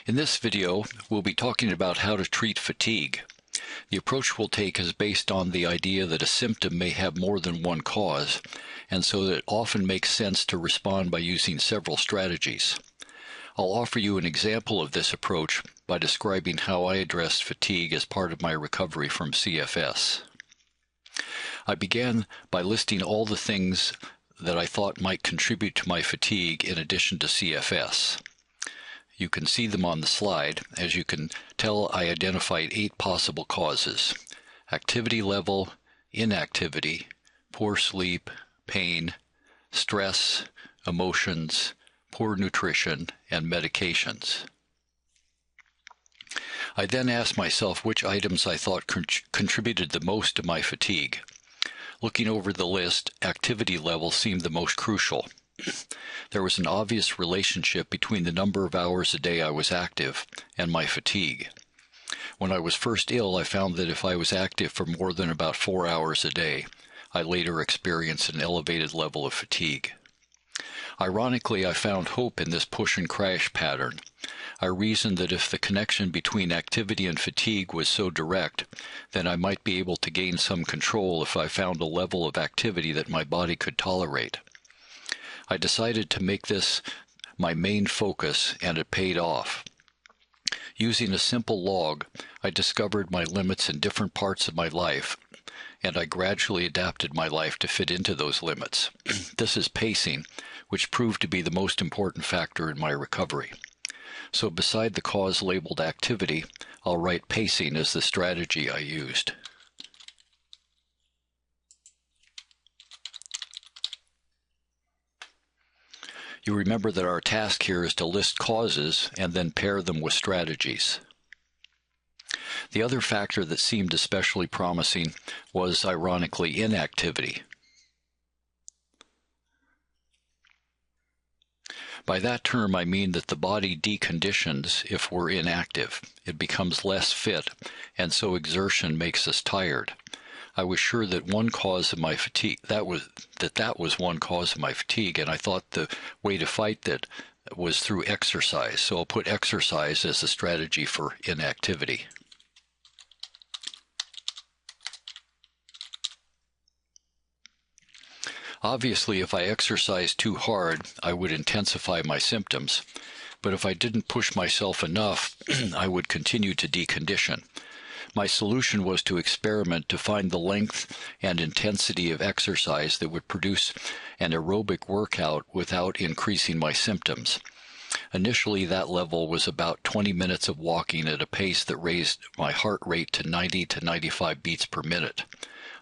In this video, we'll be talking about how to treat fatigue. The approach we'll take is based on the idea that a symptom may have more than one cause, and so that it often makes sense to respond by using several strategies. I'll offer you an example of this approach by describing how I addressed fatigue as part of my recovery from CFS. I began by listing all the things that I thought might contribute to my fatigue in addition to CFS. You can see them on the slide. As you can tell, I identified 8 possible causes: activity level, inactivity, poor sleep, pain, stress, emotions, poor nutrition, and medications. I then asked myself which items I thought contributed the most to my fatigue. Looking over the list, activity level seemed the most crucial. There was an obvious relationship between the number of hours a day I was active and my fatigue. When I was first ill, I found that if I was active for more than about 4 hours a day, I later experienced an elevated level of fatigue. Ironically, I found hope in this push and crash pattern. I reasoned that if the connection between activity and fatigue was so direct, then I might be able to gain some control if I found a level of activity that my body could tolerate. I decided to make this my main focus, and it paid off. Using a simple log, I discovered my limits in different parts of my life, and I gradually adapted my life to fit into those limits. This is pacing, which proved to be the most important factor in my recovery. So beside the cause labeled activity, I'll write pacing as the strategy I used. You remember that our task here is to list causes and then pair them with strategies. The other factor that seemed especially promising was, ironically, inactivity. By that term, I mean that the body deconditions if we're inactive. It becomes less fit, and so exertion makes us tired. I was sure that one cause of my fatigue, that was one cause of my fatigue, and I thought the way to fight that was through exercise. So I'll put exercise as a strategy for inactivity. Obviously, if I exercised too hard, I would intensify my symptoms, but if I didn't push myself enough, I would continue to decondition. My solution was to experiment to find the length and intensity of exercise that would produce an aerobic workout without increasing my symptoms. Initially, that level was about 20 minutes of walking at a pace that raised my heart rate to 90 to 95 beats per minute.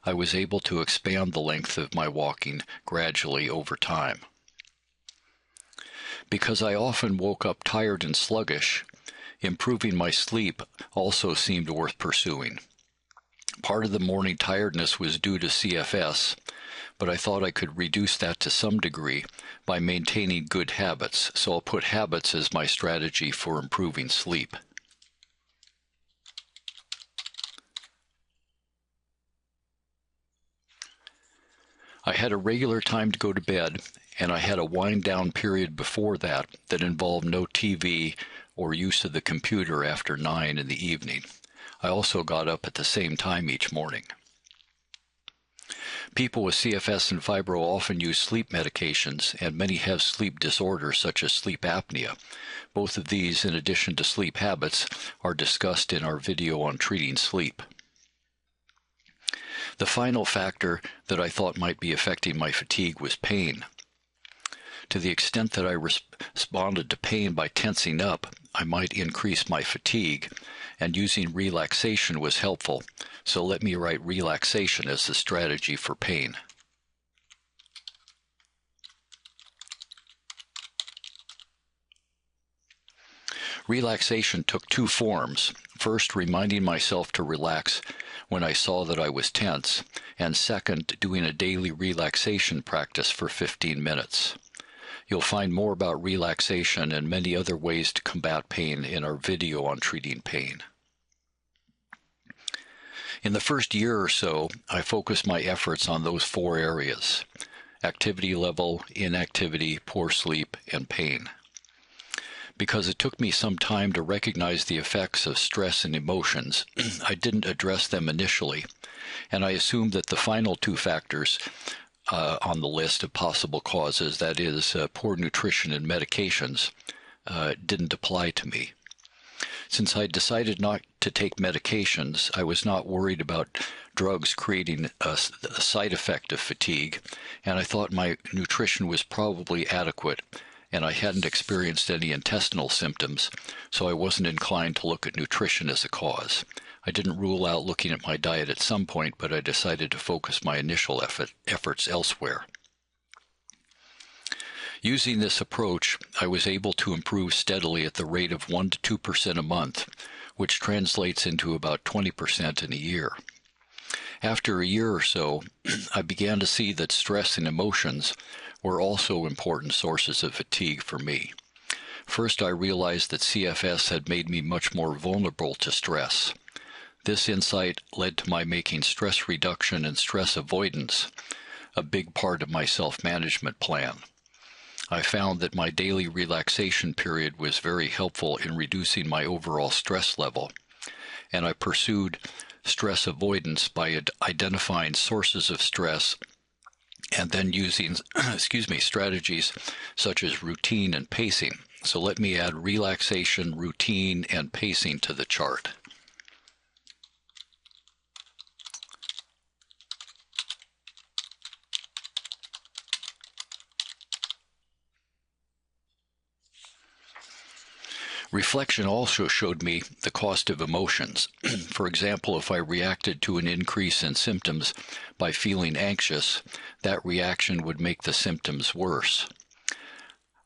I was able to expand the length of my walking gradually over time. Because I often woke up tired and sluggish, improving my sleep also seemed worth pursuing. Part of the morning tiredness was due to CFS, but I thought I could reduce that to some degree by maintaining good habits, so I'll put habits as my strategy for improving sleep. I had a regular time to go to bed, and I had a wind-down period before that involved no TV or use of the computer after 9 in the evening. I also got up at the same time each morning. People with CFS and fibro often use sleep medications, and many have sleep disorders such as sleep apnea. Both of these, in addition to sleep habits, are discussed in our video on treating sleep. The final factor that I thought might be affecting my fatigue was pain. To the extent that I responded to pain by tensing up, I might increase my fatigue, and using relaxation was helpful, so let me write relaxation as the strategy for pain. Relaxation took 2 forms. First, reminding myself to relax when I saw that I was tense, and second, doing a daily relaxation practice for 15 minutes. You'll find more about relaxation and many other ways to combat pain in our video on treating pain. In the first year or so, I focused my efforts on those 4 areas: activity level, inactivity, poor sleep, and pain. Because it took me some time to recognize the effects of stress and emotions, I didn't address them initially, and I assumed that the final two factors on the list of possible causes, that is, poor nutrition and medications, didn't apply to me. Since I decided not to take medications, I was not worried about drugs creating a side effect of fatigue, and I thought my nutrition was probably adequate, and I hadn't experienced any intestinal symptoms, so I wasn't inclined to look at nutrition as a cause. I didn't rule out looking at my diet at some point, but I decided to focus my initial efforts elsewhere. Using this approach, I was able to improve steadily at the rate of 1 to 2% a month, which translates into about 20% in a year. After a year or so, I began to see that stress and emotions were also important sources of fatigue for me. First, I realized that CFS had made me much more vulnerable to stress. This insight led to my making stress reduction and stress avoidance a big part of my self-management plan. I found that my daily relaxation period was very helpful in reducing my overall stress level, and I pursued stress avoidance by identifying sources of stress and then using strategies such as routine and pacing. So let me add relaxation, routine, and pacing to the chart. Reflection also showed me the cost of emotions. For example, if I reacted to an increase in symptoms by feeling anxious, that reaction would make the symptoms worse.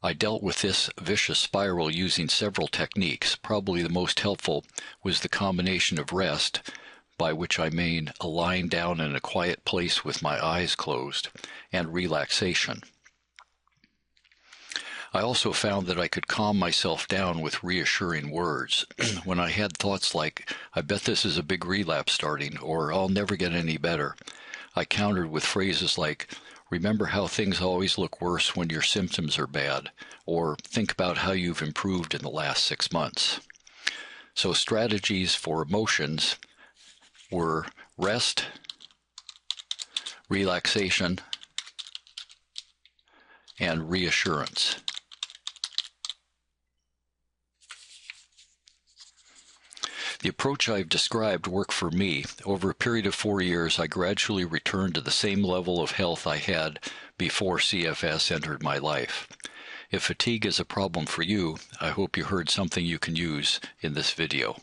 I dealt with this vicious spiral using several techniques. Probably the most helpful was the combination of rest, by which I mean lying down in a quiet place with my eyes closed, and relaxation. I also found that I could calm myself down with reassuring words. When I had thoughts like, "I bet this is a big relapse starting," or "I'll never get any better," I countered with phrases like, "Remember how things always look worse when your symptoms are bad," or "Think about how you've improved in the last 6 months." So strategies for emotions were rest, relaxation, and reassurance. The approach I've described worked for me. Over a period of 4 years, I gradually returned to the same level of health I had before CFS entered my life. If fatigue is a problem for you, I hope you heard something you can use in this video.